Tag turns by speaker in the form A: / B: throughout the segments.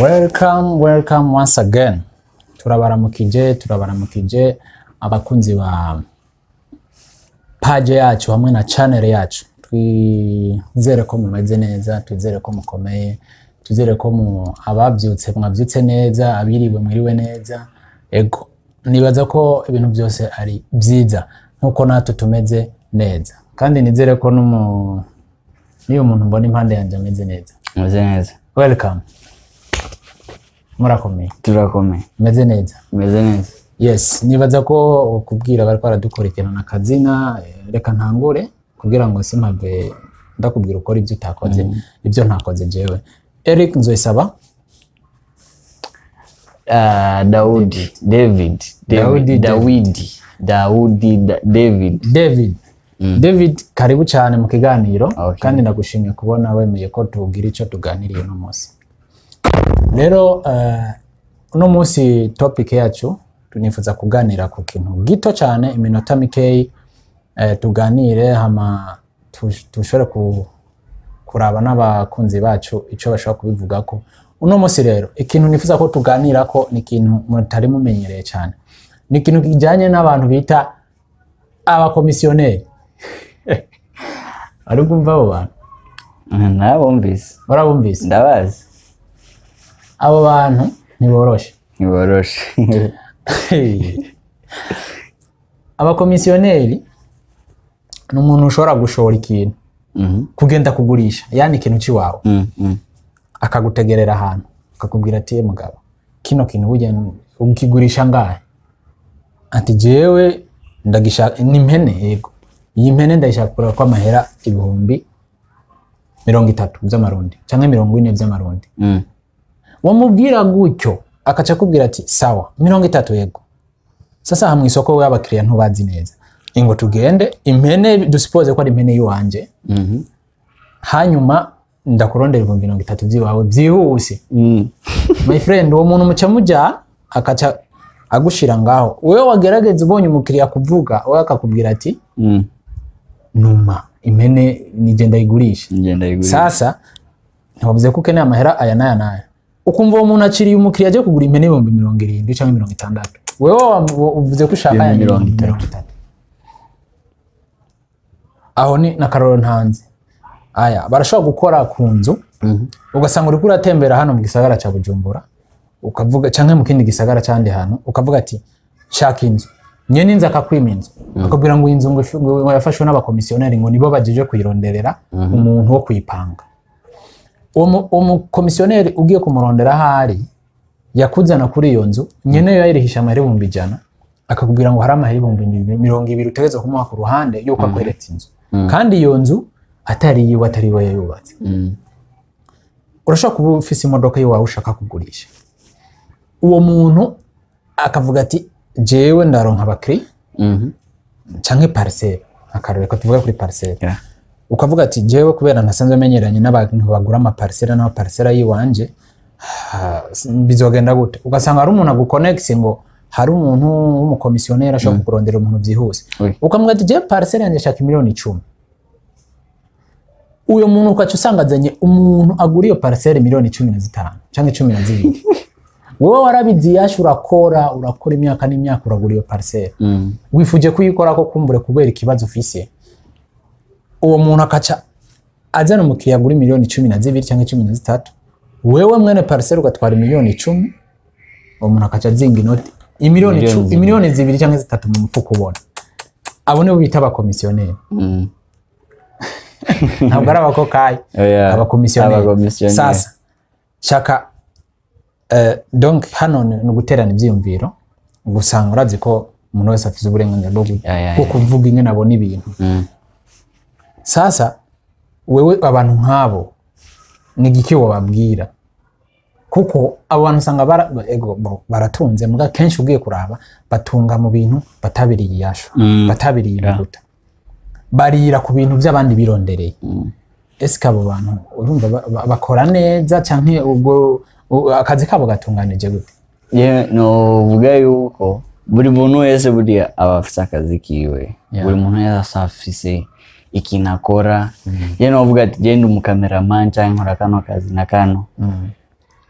A: Welcome once again. Turabaramukije abakunzi ba page yacu hamwe na channel yacu. Twizere ko mumeze neza, twizere ko mukomeye, twizere ko mwabyutse neza, abiriwe mwiriwe neza. Ego nibaza ko ibintu byose ari byiza nkuko natwe tumeze neza. Kandi nizere ko niyo muntu mbona impande yanje ameze neza.
B: Meze neza.
A: Welcome. Murakomeye.
B: Turakomeye.
A: Meze neza.
B: Meze neza.
A: Yes, nibaza ko kubwira bari baradukurikirana na kazina reka ntangure kugira ngo simpave ndakubwira ukora ibyo utakoze ibyo ntakoze jewe. Eric Nzoisaba. David karibu cyane mu kiganiro.
B: Okay.
A: Kandi ndagushimiye kubona wemeye ko tugira icyo tuganiriye no munsi. Rero uno munsi topic yacu tunifuza kuganira ku kintu gito cyane iminota mikeyi, tuganire hama tushobore kuraba n'abakunzi bacu icyo bashaka kubivuga ko. Uno munsi rero ikintu nifuza ko tuganira ko ni ikintu mutari mumenyereye cyane, ni ikintu kijanye n'abantu bita abakomisiyoneri. Ari kumva abo bantu?
B: Nabumvise.
A: Barabumvise?
B: Ndabazi.
A: Abo bantu ntiboroshe. Abakomisiyoneri ni umuntu ushobora gushora ikintu kugenda kugurisha, yani ikintu ciwawe akagutegerera ahantu akakubwira ati mugabo kino kintu burya ukigurisha ngahe? Ati jewe ndagishaka ni impene. Yego, iyi mpene ndayishaka kugura kwa mahera 30,000 by'amarundi canke 40 by'amarundi. Wamubwira gutyo akaca kubwira ati sawa 30 yego. Sasa hamwe isoko we abakiriya ntubazi neza, ingo tugende impene dusipoze ko ari impene yuwanje, hanyuma ndakurondera 30,000 byiwawe byihuse. My friend, uwo muntu muca muja akaca agushira ngaho, wewe wagerageza ubonye umukiriya kuvuga we akakubwira ati numa impene nigenda igurisha. Sasa ntiwavuze ko ukeneye amahera aya naya, ukumva uwo muntu aciriye umukiriya aje kugura impene 70,000 cyangwa 60,000, wewe uvuze ko ushaka ya 30,000. Aho ni nakaroro ntanze. Aya barashobora gukora ku nzu, ugasanga uri kuratembera hano mu gisagara ca Bujumbura, ukavuga canke mu kindi gisagara cyandi hano, ukavuga ati shaka inzu nyene inza akakwima inzu, akabwira ngo inzu ngo yafashwe n'abakomisiyoneri ngo nibo bajeje kuyironderera umuntu wo kuyipanga. Uwo komisiyoneri ugiye kumurondera hari yakuzana kuri iyo nzu nyene yo yarihisha amahera 100, akakubwira ngo hari amahera 200 utegeze kumuha ku ruhande yuko akweretse inzu, kandi iyo nzu atari yiwe atari we yubatse. Urashaka kuba ufise imodoka yiwawe ushaka kugurisha, uwo muntu akavuga ati jewe ndaronka abakiri canke parcelle, akarore ko tuvuga kuri parcelle. Ukavuga ati jewe kubera nasanzwe menyeranye n'abantu bagura ama parcelle na parcelle yiwanje bizogenda gute? Ugasanga ari umuntu aguconnect ngo hari umuntu w'umukomisiyoneri ashaka kurondera umuntu byihuse, ukamubwira ati je parcelle yanje shaka 10,000,000. Uyo muntu ukaca usangazanye umuntu agura iyo parcelle 15,000,000 canke 12,000,000. Wowe warabizi yashu urakora imyaka n'imyaka uragura iyo parcelle, wifuje kuyikora ko kumbure kubera ikibazo ufise. Uwo muntu akaca azana umukiriya agura 12,000,000 canke 13,000,000, wewe mwene parcelle ugatwara 10,000,000, uwo muntu akaca zinga inoti 2,000,000 canke 3 mu mufuko ubona. Abo nibo bita abakomisiyoneri. Ntabwo ari abakokayi, abakomisiyoneri. Sasa shaka donc hano ni guterana ibyiyumviro, gusanga urazi ko umuntu wese afite uburenganzira bwo kuvuga ingene abona ibintu. Sasa wewe abantu nk'abo ni giki wababwira? Kuko abantu usanga baratunze muga kenshi ugiye kuraba batunga mu bintu batabiriye yasho, batabiriye ibiruta, barira ku bintu by'abandi birondereye. Ese abo bantu urumva bakora neza canke ubwo akazi kabo gatunganije gute?
B: No vuga yuko buri muntu wese buriya abafite akazi kiwe, buri muntu wese afise ikinakora. Je no vuga ati je ndi umukameraman cyangwa nkora kano kazi na kano.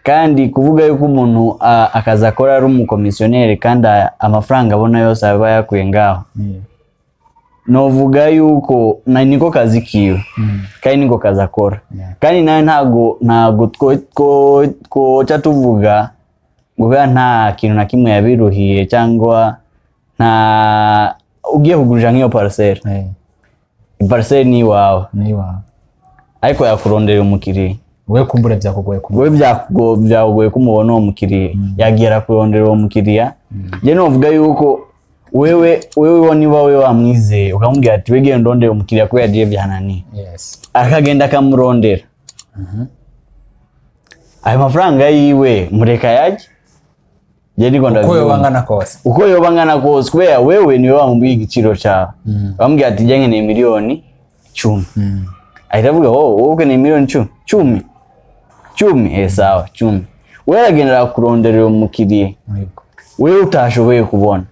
B: kandi kuvuga yuko umuntu akaza akora ari umukomisiyoneri kandi amafaranga abona yose aba yakuye ngaho novuga yuko niko kazi kiwe kandi niko kazi akora kandi nawe ntago twoca tuvuga ngo nta kintu na kimwe yabiruhiye cyangwa nta ugiye kugurija nk'iyo parcelle parcelle ni wawe ariko yakurondera umukiriya
A: wewe kumbure byakugoye
B: byakugoye kumubona uwo mukiriya yagira kurondera uwo mukiriya je novuga yuko wewe niba wewe wamwizeye ukamubwira ati wegeye ndondera umukiriya ko yagiye byananiye akagenda akamurondera ayo mafaranga yiwe mureka yaje je ndiko
A: uko
B: yobangana kose kubera wewe niwe wamubwiye igiciro cyawe bamubwira ati je nkeneye miliyoni 10 ahitavuga wowe ni miliyoni 10 sawa 10 wewe agendera kurondera umukiriya wewe utashoboye kubona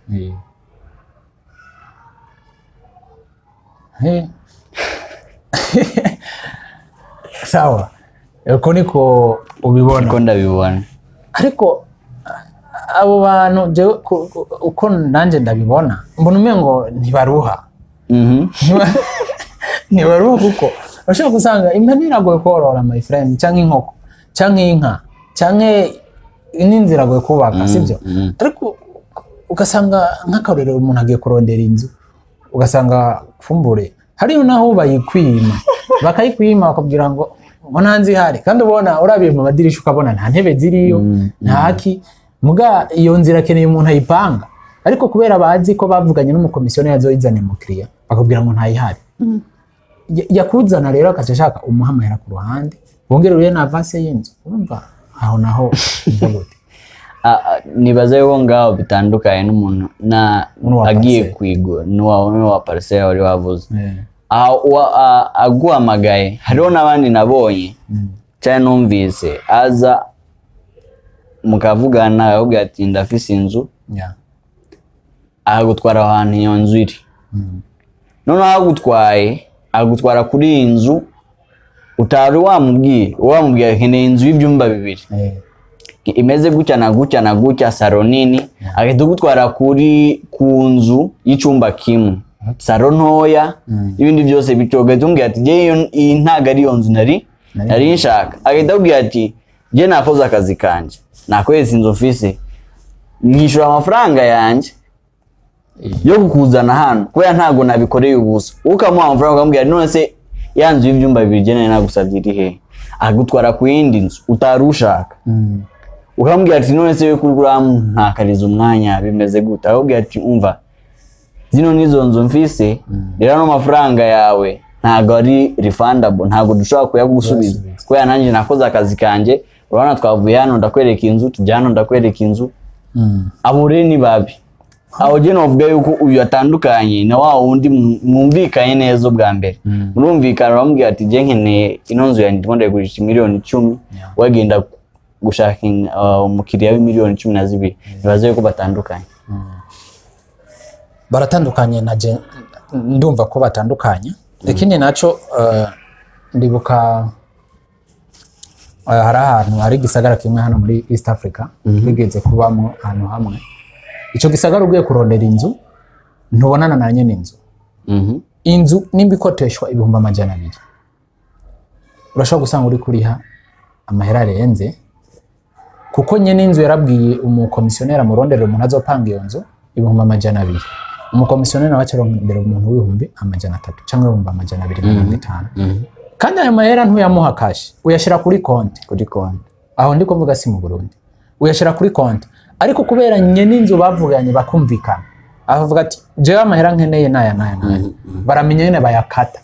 A: sawa uko niko ubibona
B: uko ndabibona
A: ariko abo bantu je uko nanje ndabibona mbona umengo ntibaruha ntibaruha kuko bashaka gusanga impene iragoye korora my friend cyangwa inkoko cyangwa inka cyangwa n'inzira iragoye kubaka sibyo ariko ugasanga nk'akarorero umuntu agiye kurondera inzu ugasanga fumbure hariyo naho bayikwima bakayikwima bakabwira ngo ntanzi hari kandi ubona urabiye mu madirisha ukabona nta ntebe ziriyo ntaki muga iyo nzira keneye umuntu ayipanga ariko kubera bazi ko bavuganye n'umukomisiyoneri azoyizana umukiriya bakabwira ngo ntayihari yakuzana rero akashaka umuhamahera ku ruhande bongere uriye na avance y'inzu urumva aho naho mvugote
B: nibaza yuko ngaho bitandukanye n'umuntu agiye kwigura n'uwa parcelle wari wavuze aguhamagaye hariho n'abandi nabonye cyane numvise aza mukavugana ahubwo ati ndafise inzu agutwara ahantu iyo nzu iri noneho agutwara kuri iyi nzu utari wamubwiye nkeneye inzu y'ibyumba 2 imeze gutya na gutya saro nini agahita gutwara ku nzu y'icumba kimwe saro ntoya ibindi byose bitoga tumbwira ati je iyi ntago ari iyo nzu nari nshaka agahita kubwira ati je nakoze akazi kanje nakwezi inzu office nyishura amafaranga yanjye yo kukuzana hano kubera ntago nabikoreye ubusa ukamuha amafaranga ukamubwira none se yanzu y'ibyumba 2 je nagusabye iri he agutwara ku yindi nzu utarushaka ukamubwira ati none se we kururamu ntakariza umwanya bimeze gute ahubwo ati umva zino nizo nzu mfise rero no mafaranga yawe ntago ari refundable ntago dushobora kuyagusubiza kubera nanjye nakoze akazi kanje urabona twavuye hano ndakwereka inzu tujyana ndakwereka inzu abo rero ni babi aho je novuga yuko uyu atandukanye na wa wundi mwumvikanye neza bwa mbere murumvikana bamubwira ati je nkeneye ino nzu yanjye ndimo ndayigurisha miliyoni 10 wagenda gushaka umukiriya w'imiliyoni 12 nibaze yuko batandukanye
A: baratandukanye naje ndumva ko batandukanye ikindi naco ndibuka hari ahantu hari gisagara kimwe hano muri East Africa bigeze kubamo ahantu hamwe ico gisagara ugiye kurondera inzu ntubonana na nyene inzu inzu nimba ikoteshwa 200,000 urashobora gusanga uri kuriha amahera arenze kuko nyene inzu yarabwiye umukomisiyoneri amurondera umuntu azopanga iyo nzu 200,000 umukomisiyoneri nawe acarondera umuntu w'ibihumbi 300 cyangwa 250 kandi ayo mahera ntuyamuha cash uyashira kuri konti aho ndiko mvuga si mu Burundi uyashira kuri konti ariko kubera nyene inzu bavuganye bakumvikana avuga ati jewe amahera nkeneye naya baramenye nyene bayakata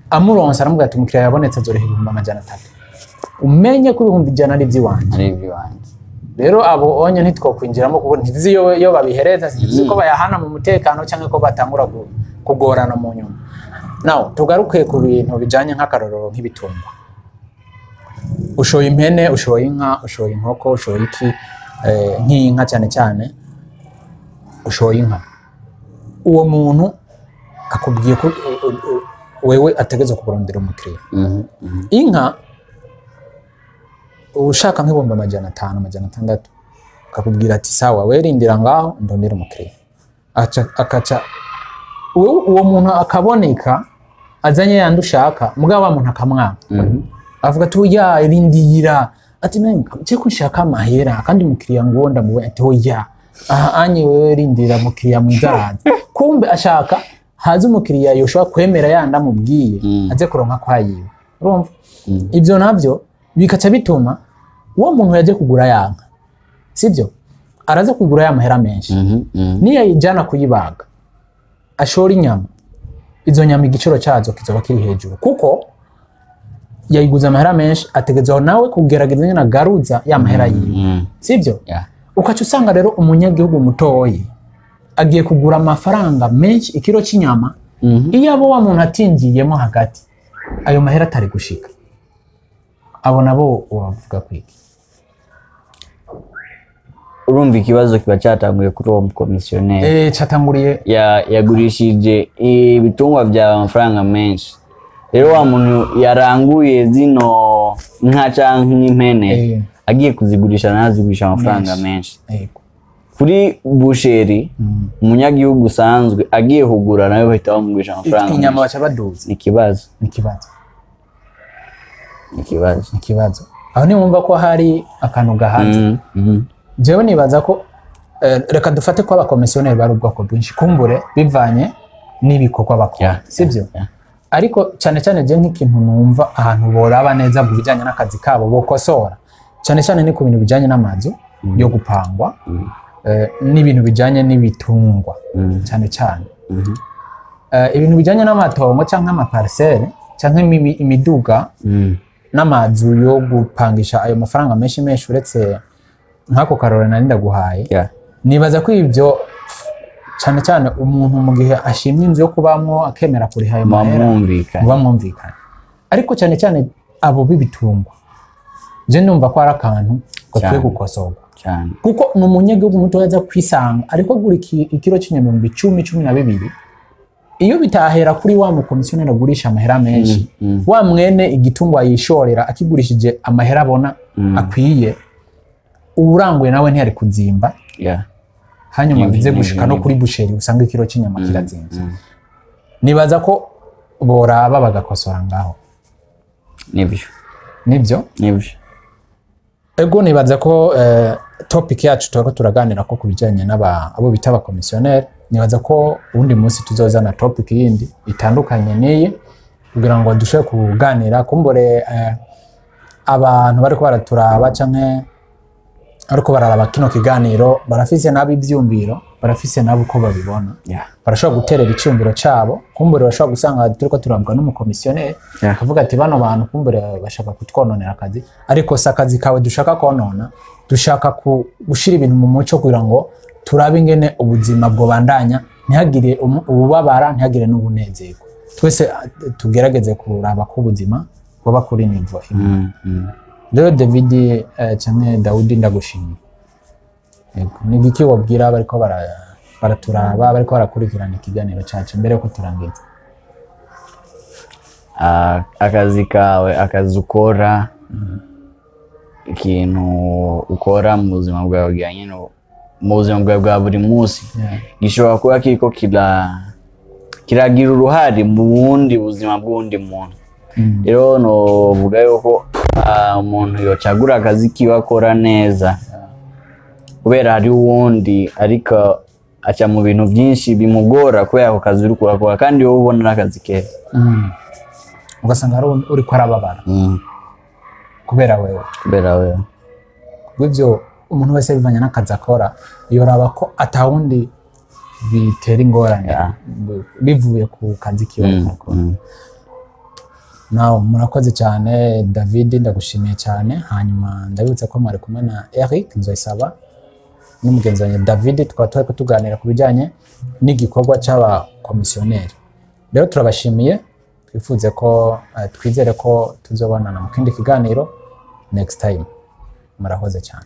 A: amuronsa aramubwira ati umukiriya yabonetse azoreha 300 umenye ko 100 ari iby'iwanje rero abo onye ntitwokwinjiramo kuko ntizi yo babihereza sinzi ko bayahana mu mutekano cyangwa ko batangura kugorana mu nyuma naho tugaruke ku bintu bijanye nk'akarorero nk'ibitungwa ushoye impene ushoye inka ushoye inkoko ushoye iki nk'inka cyane ushoye inka uwo muntu akubwiye ko wewe ategeze kukurondera umukiriya inka ushaka nk'ibomba amajana 5 amajana 6 akakubwira ati sawa werindira ngaho ndondera umukiriya akaca uwo muntu akaboneka azanye yandi ushaka mugabo wa muntu akamwanga avuga ati oya irindira ati nje kushaka amahera kandi umukiriya ngo ndamuwe ati oya aha anye wewe rindira umukiriya mwizaraza kumbe ashaka haza umukiriya yoshobora kwemera yanda mubwiye aze kuronka kwayiwe urumva ivyo navyo bikaca bituma uwo muntu yaje kugura yanka sivyo araza kugura ya mahera menshi niyo yijana kuyibaga ashora inyama izo nyama igiciro cyazo kizoba kiri hejuru kuko yayiguza amahera menshi ategezeho nawe kugerageza nyina garuza ya mahera yiwe sivyo ukaca usanga rero umunyagihugu mutoyi agiye kugura amafaranga menshi ikiro cy'inyama iyo abo wa muntu atingiyemo hagati ayo mahera atari gushika abo nabo wavuga kwiki
B: urumva ikibazo kiba cyatanguye kuri uwo mukomisiyoneri
A: cyatanguriye
B: yagurishije ibitungwa bya amafaranga menshi rero wa muntu yaranguye zino nka canke impene agiye kuzigurisha nazigurisha amafaranga menshi kuri busheri umunyagihugu usanzwe agiye kugura nawe bahita bamugurisha amafaranga
A: inyama baca baduza ikibazo aho ni wumva ko hari akantu gahanze jewe nibaza ko reka dufate ko abakomisiyoneri bari ubwoko bwinshi kumbure bivanye n'ibikorwa bakora sivyo ariko cyane cyane je nk'ikintu numva ahantu boraba neza mu bijanye n'akazi kabo bokosora cyane cyane ni ku bintu bijanye n'amazu yo gupangwa n'ibintu bijanye n'ibitungwa cyane cyane ibintu bijanye n'amatongo canke amaparcelle canke imiduga n'amazu yo gupangisha ayo mafaranga menshi uretse nkako karora nari ndaguhaye nibaza ko ivyo cyane cyane umuntu mu gihe ashimye inzu yo kubamwo akemera kuriha ayo mahera mwumvikana ariko cyane cyane abo bibitungwa je ndumva ko ari akantu gakwiye gukosorwa cyane kuko n'umunyagihugu muto yaza kwisanga ariko gura ikiro cy'inyama 10-12 iyo bitahera kuri wa mukomisiyoneri agurisha amahera menshi wa mwene igitungwa yishorera akigurishije amahera abona akwiye uranguye nawe ntiyari kuzimba hanyuma bize gushika no kuri busheri usanga ikiro cy'inyama kirazimba nibaza ko boraba bagakosora ngaho nibyo ego nibaza ko topic yacu turako turaganira ko kubijanye abo bita abakomisiyoneri nibaza ko ubundi munsi tuzozana topic yindi itandukanye niyi kugira ngo dushobore kuganira kumbure abantu bariko baraturaba canke ariko bararaba kino kiganiro barafise nabi ivyumviro barafise nabo uko babibona barashobora guterera icyumviro cabo kumbure bashobora gusanga turiko turabwa n'umukomisiyoneri akavuga ati bano bantu kumbure bashaka kutwononera akazi ariko sakazi kawe dushaka konona dushaka gushira ibintu mu muco kugira ngo turabe ingene ubuzima bwo bandanya ntihagire ububabara ntihagire n'ubunezero twese tugerageze kuraba ko ubuzima bwo kuri nivo rero David cyane Daudi ndagushimiye ni giki wabwira bariko baraturaba bariko barakurikirana ikiganiro cyacu mbere ko turangiza
B: akazi kawe akazi ukora ikintu ukora mu buzima bwawe bwanye mu buzima bwawe bwa buri munsi gishobora kuba kiko kiragira uruhare mu bundi buzima bw'undi muntu rero novuga yuko umuntu yocagura akazi kiwe akora neza kubera hari uwundi ariko aca mu bintu byinshi bimugora kubera ako kazi uri kurakora kandi wowe ubona n'akazi keza
A: ugasanga hari uri ko arababara kubera wewe kubw'ivyo umuntu wese bivanye n'akazi akora yoraba ko atawundi bitera ingorane bivuye ku kazi kiwe akora nawe murakoze cyane David ndagushimiye cyane hanyuma ndabibutsa ko mwari kumwe na Eric Nzoyisaba n'umugenzi wanjye David twari tuganira ku bijyanye n'igikorwa cy'abakomisiyoneri rero turabashimiye twifuze ko twizere ko tuzobonana mu kindi kiganiro next time murakoze cyane